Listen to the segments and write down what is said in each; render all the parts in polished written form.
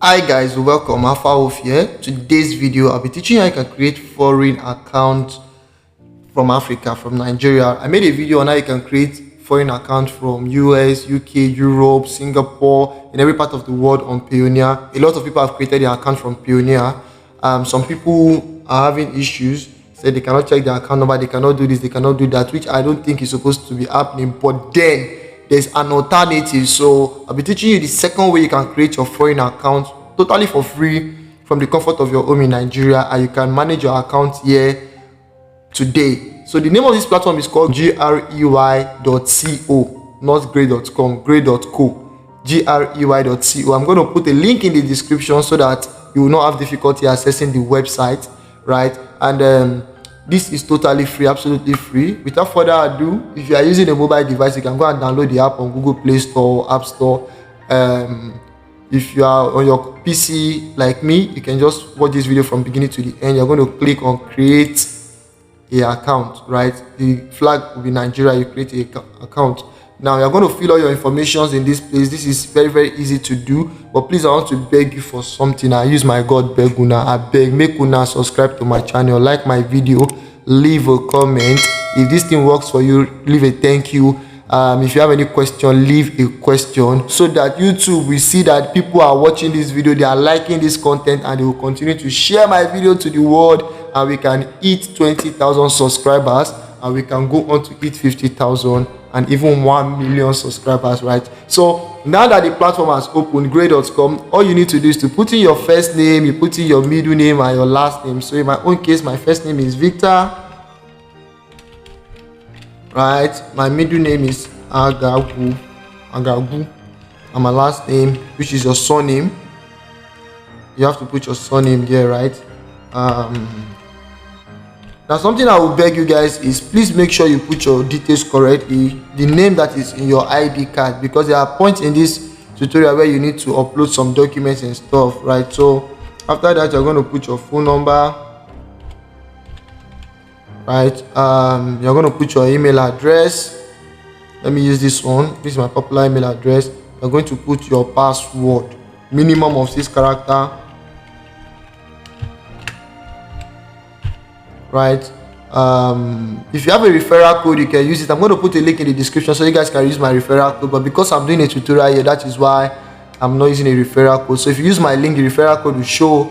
Hi guys, welcome. Alpha Wolf here. Today's video I'll be teaching you how you can create foreign account from Africa, from Nigeria. I made a video on how you can create foreign account from US, UK, Europe, Singapore, in every part of the world on Payoneer. A lot of people have created their account from Payoneer. Some people are having issues, say they cannot check their account number, they cannot do this, they cannot do that, which I don't think is supposed to be happening. But then there's an alternative. So I'll be teaching you the second way you can create your foreign account totally for free from the comfort of your home in Nigeria, and you can manage your account here today. So the name of this platform is called grey.co, not grey.com, grey.co, grey.co. I'm going to put a link in the description so that you will not have difficulty accessing the website, right? And this is totally free, absolutely free. Without further ado, if you are using a mobile device, you can go and download the app on Google Play Store or App Store. If you are on your PC like me, you can just watch this video from beginning to the end. You're going to click on create a account, right? The flag will be Nigeria. You create a account. Now you're going to fill all your information in this place. This is very, very easy to do. But please, I want to beg you for something. I use my God beg una. I beg, make una subscribe to my channel, like my video, leave a comment. If this thing works for you, leave a thank you. If you have any question, leave a question so that YouTube will see that people are watching this video, they are liking this content, and they will continue to share my video to the world, and we can hit 20,000 subscribers, and we can go on to hit 50,000 and even 1 million subscribers, right? So now that the platform has opened, grey.com, all you need to do is to put in your first name, you put in your middle name and your last name. So in my own case, my first name is Victor, right? My middle name is Agagu, and my last name, which is your surname. You have to put your surname there, right? Now something I will beg you guys is please make sure you put your details correctly, the name that is in your ID card, because there are points in this tutorial where you need to upload some documents and stuff, right? So after that, you're going to put your phone number, right? You're going to put your email address. Let me use this one. This is my popular email address. You're going to put your password, minimum of 6 characters, right? If you have a referral code, you can use it. I'm going to put a link in the description so you guys can use my referral code, but because I'm doing a tutorial here, that is why I'm not using a referral code. So if you use my link, the referral code will show.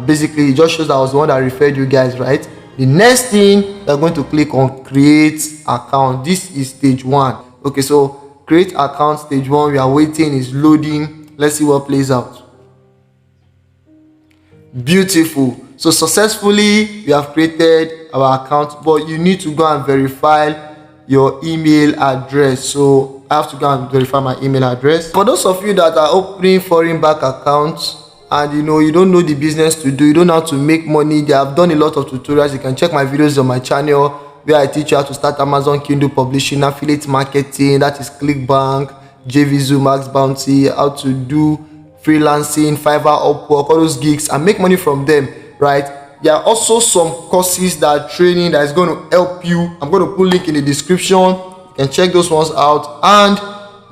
Basically, it just shows that I was the one that referred you guys, right? The next thing, you're going to click on create account. This is stage 1. Okay, so create account stage 1. We are waiting, is loading. Let's see what plays out. Beautiful. So successfully we have created our account, but you need to go and verify your email address. So I have to go and verify my email address. For those of you that are opening foreign bank accounts and you don't know the business to do, you don't know how to make money, they have done a lot of tutorials. You can check my videos on my channel where I teach you how to start Amazon Kindle publishing, affiliate marketing, that is ClickBank, JVZoo, Max Bounty, how to do freelancing, Fiverr, Upwork, all those gigs, and make money from them, right? There are also some courses that are training that is going to help you. I'm going to put link in the description. You can check those ones out, and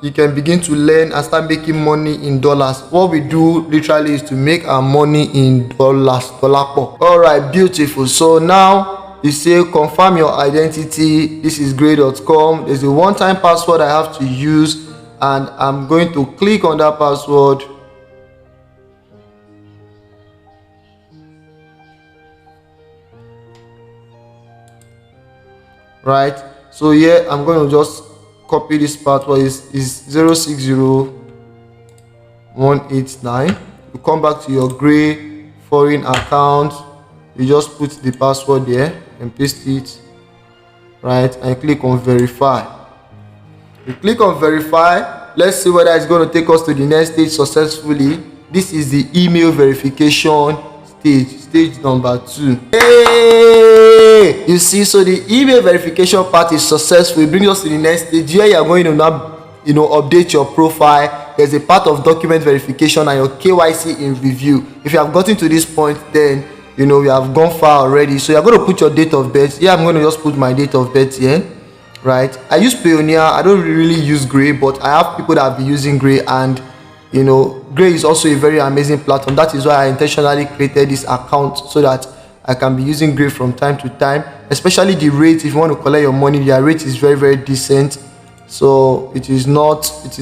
you can begin to learn and start making money in dollars. What we do literally is to make our money in dollars. All right, beautiful. So now you say confirm your identity. This is grey.com. There's a one-time password I have to use, and I'm going to click on that password. Right, so here I'm going to just copy this password. Is 060189. You come back to your Grey foreign account, you just put the password there and paste it, right, and click on verify. You click on verify. Let's see whether it's going to take us to the next stage successfully. This is the email verification stage number 2. Hey, you see, so the email verification part is successful. It brings us to the next stage. Here you are going to now update your profile. There's a part of document verification and your KYC in review. If you have gotten to this point, then we have gone far already. So you're going to put your date of birth. Here I'm going to just put my date of birth here, right? I use Payoneer. I don't really use Grey, but I have people that have been using Grey, and Gray is also a very amazing platform. That is why I intentionally created this account, so that I can be using Gray from time to time. Especially the rate, if you want to collect your money, their rate is very, very decent. So it is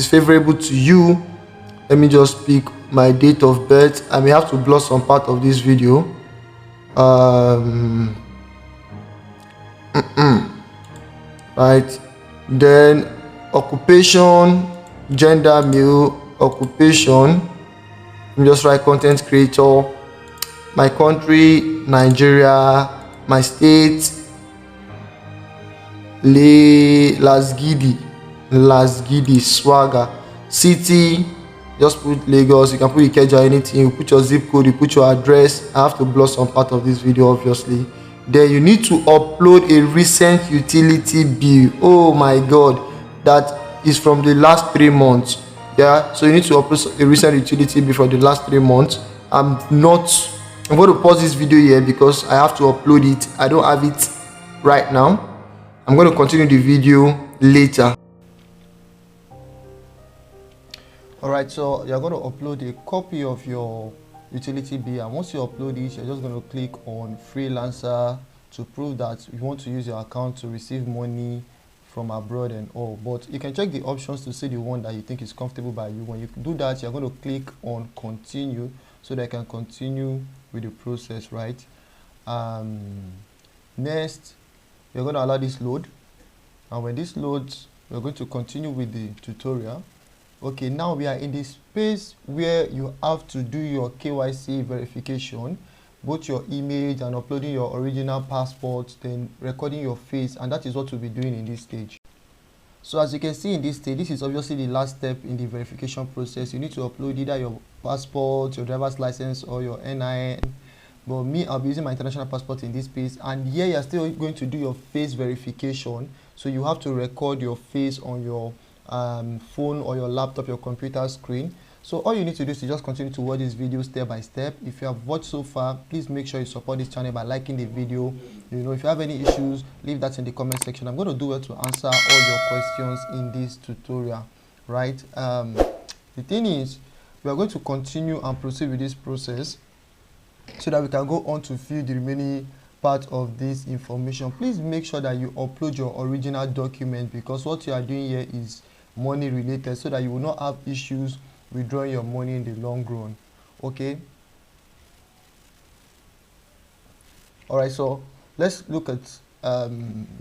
favorable to you. Let me just pick my date of birth. I may have to blur some part of this video. Right, then occupation, gender, male. Occupation, just write content creator. My country, Nigeria. My state, Lasgidi, Swagger. City, just put Lagos. You can put Ikeja, anything. You put your zip code, you put your address. I have to blur some part of this video, obviously. Then you need to upload a recent utility bill. Oh my god, that is from the last 3 months. Yeah, so you need to upload a recent utility bill for the last 3 months. I'm going to pause this video here because I have to upload it. I don't have it right now. I'm going to continue the video later. Alright, so you're going to upload a copy of your utility bill, and once you upload it, you're just going to click on freelancer to prove that you want to use your account to receive money from abroad and all. But you can check the options to see the one that you think is comfortable by you. When you do that, you're going to click on continue, so that I can continue with the process, right? Next, you're going to allow this load, and when this loads, we're going to continue with the tutorial. Okay, now we are in the space where you have to do your KYC verification, both your image and uploading your original passport, then recording your face, and that is what we'll be doing in this stage. So as you can see in this stage, this is obviously the last step in the verification process. You need to upload either your passport, your driver's license, or your NIN. But me, I'll be using my international passport in this space, and here you're still going to do your face verification. So you have to record your face on your phone or your laptop, your computer screen. So all you need to do is to just continue to watch this video step by step. If you have watched so far, please make sure you support this channel by liking the video. You know, if you have any issues, leave that in the comment section. I'm going to do it to answer all your questions in this tutorial, right? The thing is, we are going to continue and proceed with this process so that we can go on to fill the remaining part of this information. Please make sure that you upload your original document, because what you are doing here is money related, so that you will not have issues withdrawing your money in the long run. Okay, all right, so let's look at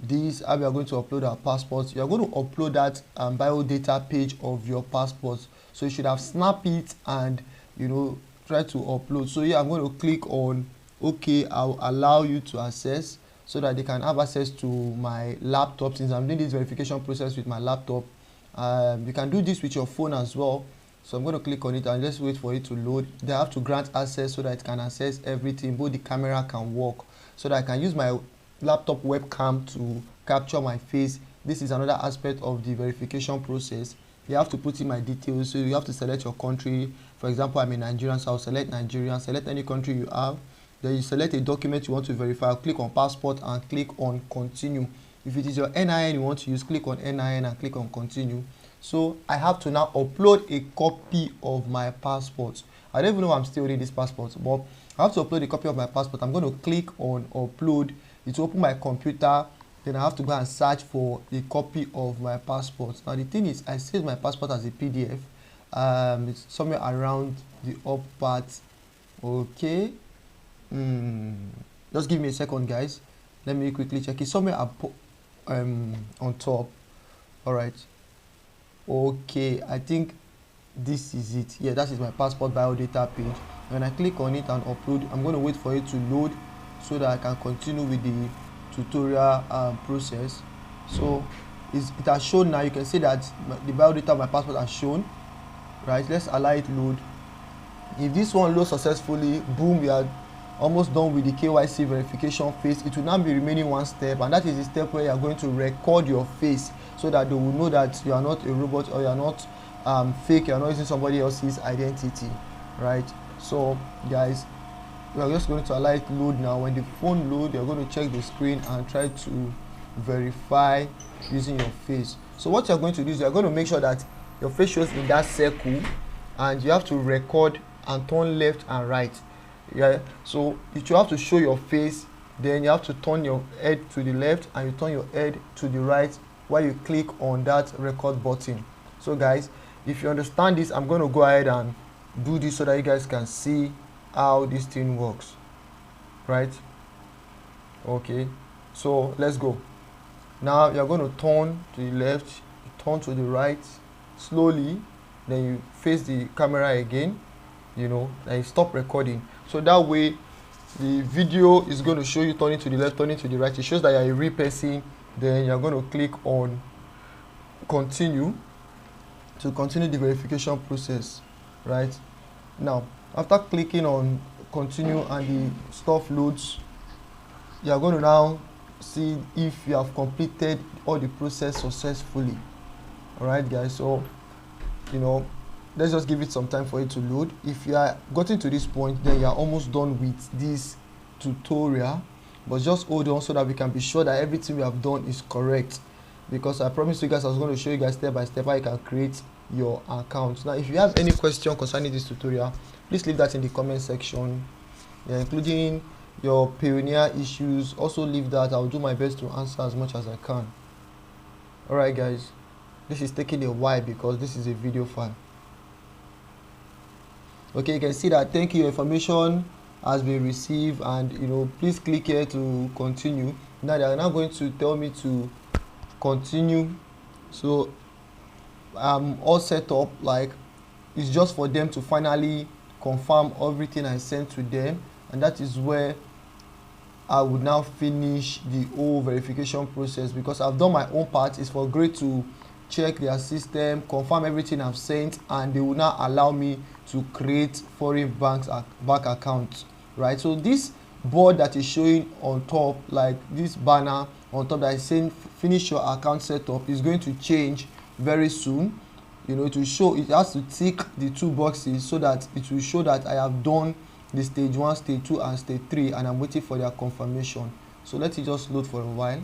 this. How we are going to upload our passports. You are going to upload that biodata page of your passport, so you should have snapped it and, you know, try to upload. So here I'm going to click on okay. I'll allow you to access, so that they can have access to my laptop, since I'm doing this verification process with my laptop. You can do this with your phone as well. So I'm going to click on it and just wait for it to load. They have to grant access so that it can access everything. Both the camera can work, so that I can use my laptop webcam to capture my face. This is another aspect of the verification process. You have to put in my details. So you have to select your country. For example, I'm a Nigerian, so I'll select Nigerian. Select any country you have. Then you select a document you want to verify. I'll click on passport and click on continue. If it is your NIN you want to use, click on NIN and click on continue. So I have to now upload a copy of my passport. I don't even know I'm still holding this passport, but I have to upload a copy of my passport. I'm going to click on upload. It will open my computer. Then I have to go and search for a copy of my passport. Now the thing is, I saved my passport as a PDF. It's somewhere around the up part. Okay. Just give me a second, guys. Let me quickly check. It's somewhere up on top. All right. Okay, I think this is it. Yeah, that is my passport biodata page. When I click on it and upload, I'm going to wait for it to load so that I can continue with the tutorial process. So it has shown now. You can see that the biodata of my passport has shown, right? Let's allow it load. If this one loads successfully, boom, we are almost done with the KYC verification phase. It will now be remaining one step, and that is the step where you are going to record your face, so that they will know that you are not a robot, or you are not fake, you are not using somebody else's identity, right? So guys, we are just going to allow it load now. When the phone load, you're going to check the screen and try to verify using your face. So what you're going to do is you're going to make sure that your face shows in that circle, and you have to record and turn left and right. Yeah, so you have to show your face, then you have to turn your head to the left and you turn your head to the right while you click on that record button. So guys, if you understand this, I'm going to go ahead and do this so that you guys can see how this thing works, right? Okay, so let's go. Now you're going to turn to the left, turn to the right slowly, then you face the camera again, you know, and you stop recording. So that way the video is going to show you turning to the left, turning to the right. It shows that you're a real person. Then you're going to click on continue to continue the verification process, right? Now after clicking on continue and the stuff loads, you are going to now see if you have completed all the process successfully. All right guys, so you know, let's just give it some time for it to load. If you are gotten to this point, then you are almost done with this tutorial, but just hold on so that we can be sure that everything we have done is correct, because I promised you guys I was going to show you guys step by step how you can create your account. Now if you have any question concerning this tutorial, please leave that in the comment section, yeah, including your Pioneer issues. Also leave that. I'll do my best to answer as much as I can. All right guys, this is taking a while because this is a video file. Okay, you can see that thank you information has been received, and you know, please click here to continue. Now they are now going to tell me to continue, so I'm all set up. Like, it's just for them to finally confirm everything I sent to them, and that is where I would now finish the whole verification process, because I've done my own part. It's for Great to check their system, confirm everything I've sent, and they will now allow me to create foreign bank accounts, right? So this board that is showing on top, like this banner on top that is saying finish your account setup, is going to change very soon. You know, to show, it has to tick the 2 boxes so that it will show that I have done the stage 1, stage 2 and stage 3, and I'm waiting for their confirmation. So let it just load for a while,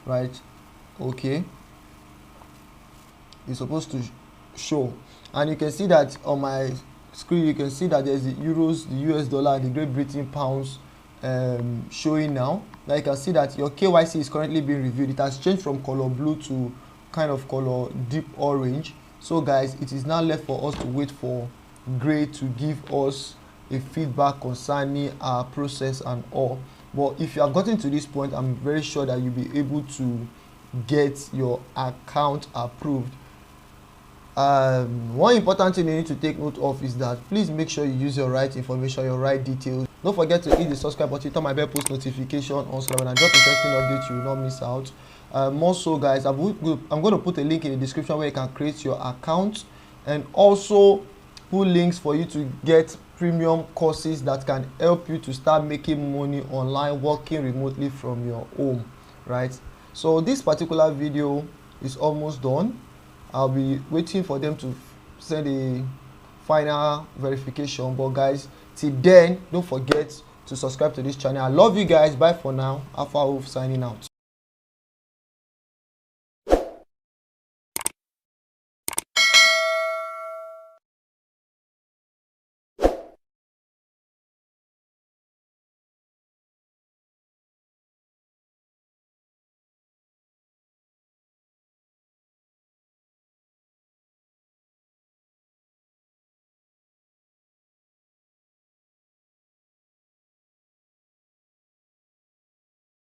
right? Okay, it's supposed to show, and you can see that on my screen, you can see that there's the euros, the US dollar, and the Great Britain pounds showing now. Now you can see that your KYC is currently being reviewed. It has changed from color blue to kind of color deep orange. So guys, it is now left for us to wait for Great to give us a feedback concerning our process and all. But if you have gotten to this point, I'm very sure that you'll be able to get your account approved. One important thing you need to take note of is that please make sure you use your right information, your right details. Don't forget to hit the subscribe button, turn my bell post notification on so that when I drop interesting update you will not miss out. Also guys, I'm going to put a link in the description where you can create your account, and also put links for you to get premium courses that can help you to start making money online, working remotely from your home, right? So this particular video is almost done. I'll be waiting for them to send a final verification, but guys, till then, don't forget to subscribe to this channel. I love you guys. Bye for now. Alpha Wolf signing out.